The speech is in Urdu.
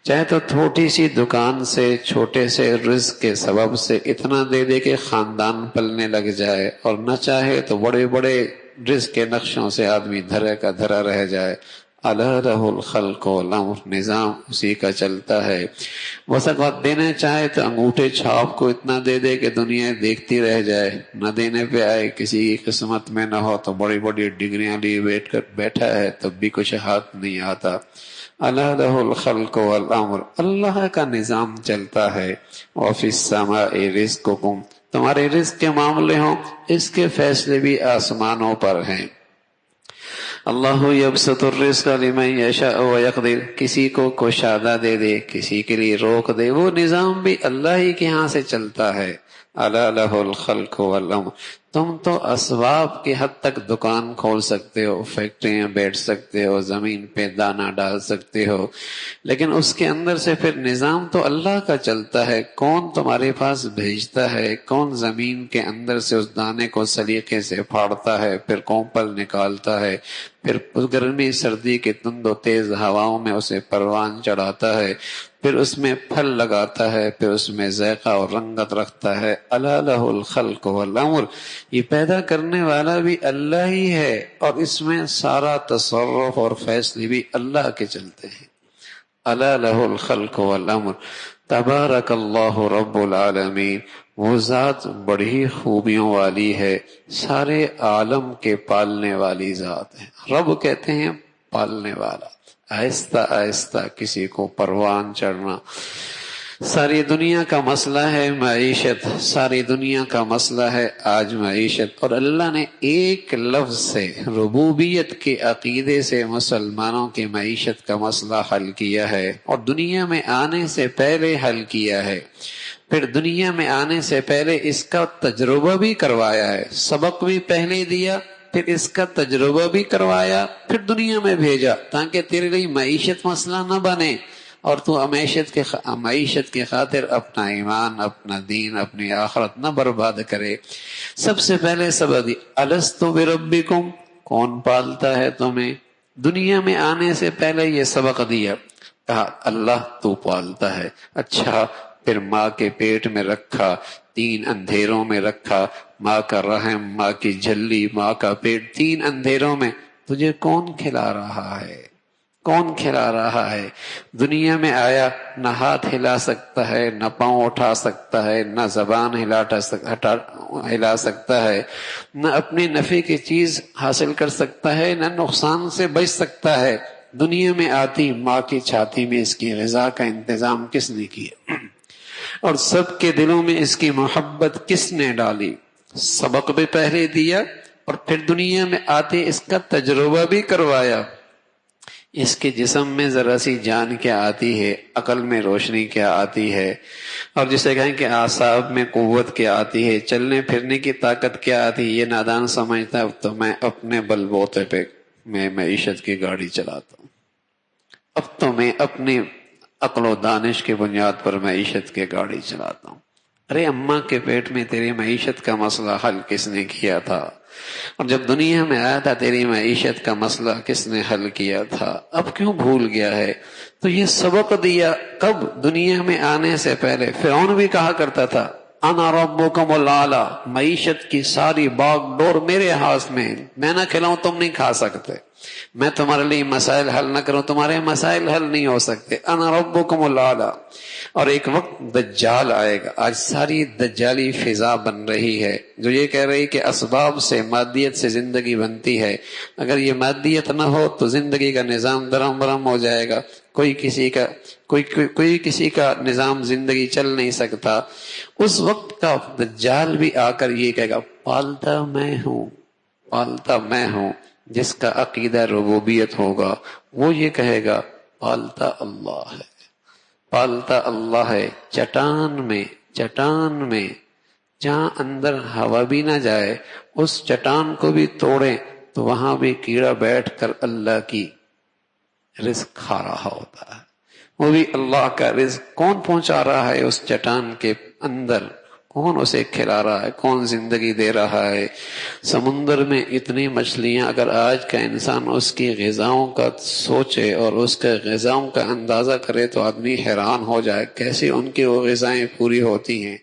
چاہے تو چھوٹی سی دکان سے چھوٹے سے رزق کے سبب سے اتنا دے دے کہ خاندان پلنے لگ جائے، اور نہ چاہے تو بڑے بڑے رزق کے نقشوں سے آدمی دھرے کا دھرا رہ جائے۔ الا لہ الخلق والامر، نظام اسی کا چلتا ہے۔ بس اگر دینا چاہے تو انگوٹھے چھاپ کو اتنا دے دے کہ دنیا دیکھتی رہ جائے، نہ دینے پہ آئے، کسی کی قسمت میں نہ ہو تو بڑی بڑی ڈگریاں لیے بیٹھا ہے تب بھی کچھ ہاتھ نہیں آتا۔ الا لہ الخلق والامر، اللہ کا نظام چلتا ہے۔ وفی السماء رزقکم، تمہارے رزق کے معاملے ہوں، اس کے فیصلے بھی آسمانوں پر ہیں۔ اللہ یبسط الرزق لمن یشاء ویقدر، کسی کو کشادہ دے دے، کسی کے لیے روک دے، وہ نظام بھی اللہ ہی کے ہاں سے چلتا ہے۔ الا لہ الخلق والامر، تم تو اسباب کی حد تک دکان کھول سکتے ہو، فیکٹریاں بیٹھ سکتے ہو، زمین پہ دانہ ڈال سکتے ہو، لیکن اس کے اندر سے پھر نظام تو اللہ کا چلتا ہے۔ کون تمہارے پاس بھیجتا ہے، کون زمین کے اندر سے اس دانے کو سلیقے سے پھاڑتا ہے، پھر کون پر نکالتا ہے، پھر گرمی سردی کی تند و تیز ہواؤں میں اسے پروان چڑھاتا ہے، پھر اس میں پھل لگاتا ہے، پھر اس میں ذائقہ اور رنگت رکھتا ہے۔ الا لہ الخلق والامر، یہ پیدا کرنے والا بھی اللہ ہی ہے، اور اس میں سارا تصرف اور فیصلے بھی اللہ کے چلتے ہیں۔ الا لہ الخلق والامر، تبارک اللہ رب العالمین، وہ ذات بڑی خوبیوں والی ہے، سارے عالم کے پالنے والی ذات ہے۔ رب کہتے ہیں پالنے والا، آہستہ آہستہ کسی کو پروان چڑھنا۔ ساری دنیا کا مسئلہ ہے معیشت، ساری دنیا کا مسئلہ ہے آج معیشت، اور اللہ نے ایک لفظ سے، ربوبیت کے عقیدے سے مسلمانوں کی معیشت کا مسئلہ حل کیا ہے، اور دنیا میں آنے سے پہلے حل کیا ہے۔ پھر دنیا میں آنے سے پہلے اس کا تجربہ بھی کروایا ہے، سبق بھی پہلے دیا، پھر اس کا تجربہ بھی کروایا، پھر دنیا میں بھیجا تاکہ تیرے لیے معیشت مسئلہ نہ بنے، اور تو معیشت کی خاطر اپنا ایمان، اپنا دین، اپنی آخرت نہ برباد کرے۔ سب سے پہلے سبق دی، الست بربکم، کون پالتا ہے تمہیں؟ دنیا میں آنے سے پہلے یہ سبق دیا، کہا اللہ تو پالتا ہے۔ اچھا، پھر ماں کے پیٹ میں رکھا، 3 اندھیروں میں رکھا، ماں کا رحم، ماں کی جھلی، ماں کا پیٹ، 3 اندھیروں میں تجھے کون کھلا رہا ہے؟ کون کھلا رہا ہے؟ دنیا میں آیا، نہ ہاتھ ہلا سکتا ہے، نہ پاؤں اٹھا سکتا ہے، نہ زبان ہلا سکتا ہے، نہ اپنے نفع کی چیز حاصل کر سکتا ہے، نہ نقصان سے بچ سکتا ہے۔ دنیا میں آتی ماں کی چھاتی میں اس کی غذا کا انتظام کس نے کیا، اور سب کے دلوں میں اس کی محبت کس نے ڈالی؟ سبق بھی پہلے دیا، اور پھر دنیا میں آتے اس کا تجربہ بھی کروایا۔ اس کے جسم میں ذرا سی جان کیا آتی ہے، عقل میں روشنی کیا آتی ہے، اور جسے کہیں کہ اعصاب میں قوت کیا آتی ہے، چلنے پھرنے کی طاقت کیا آتی ہے، یہ نادان سمجھتا ہے اب تو میں اپنے بل بوتے پہ میں معیشت کی گاڑی چلاتا ہوں، اب تو میں اپنی عقل و دانش کی بنیاد پر معیشت کی گاڑی چلاتا ہوں۔ ارے اماں کے پیٹ میں تیری معیشت کا مسئلہ حل کس نے کیا تھا؟ اور جب دنیا میں آیا تھا تیری معیشت کا مسئلہ کس نے حل کیا تھا؟ اب کیوں بھول گیا ہے؟ تو یہ سبق دیا کب؟ دنیا میں آنے سے پہلے۔ فرعون بھی کہا کرتا تھا انا ربکم الاعلی، معیشت کی ساری باغ ڈور میرے ہاتھ میں، میں نہ کھلاؤں تم نہیں کھا سکتے، میں تمہارے لیے مسائل حل نہ کروں تمہارے مسائل حل نہیں ہو سکتے، انا ربکم الاعلی۔ اور ایک وقت دجال آئے گا، آج ساری دجالی فضا بن رہی ہے جو یہ کہہ رہی کہ اسباب سے، مادیت سے زندگی بنتی ہے، اگر یہ مادیت نہ ہو تو زندگی کا نظام درہم برہم ہو جائے گا، کوئی کسی کا نظام زندگی چل نہیں سکتا۔ اس وقت کا دجال بھی آ کر یہ کہے گا پالتا میں ہوں، پالتا میں ہوں۔ جس کا عقیدہ ربوبیت ہوگا وہ یہ کہے گا پالتا اللہ ہے، پالتا اللہ ہے۔ چٹان میں جہاں اندر ہوا بھی نہ جائے اس چٹان کو بھی توڑیں تو وہاں بھی کیڑا بیٹھ کر اللہ کی رزق کھا رہا ہوتا ہے، وہ بھی اللہ کا رزق کون پہنچا رہا ہے اس چٹان کے اندر؟ کون اسے کھلا رہا ہے، کون زندگی دے رہا ہے۔ سمندر میں اتنی مچھلیاں، اگر آج کا انسان اس کی غذاؤں کا سوچے اور اس کے غذاؤں کا اندازہ کرے تو آدمی حیران ہو جائے کیسے ان کی وہ غذائیں پوری ہوتی ہیں۔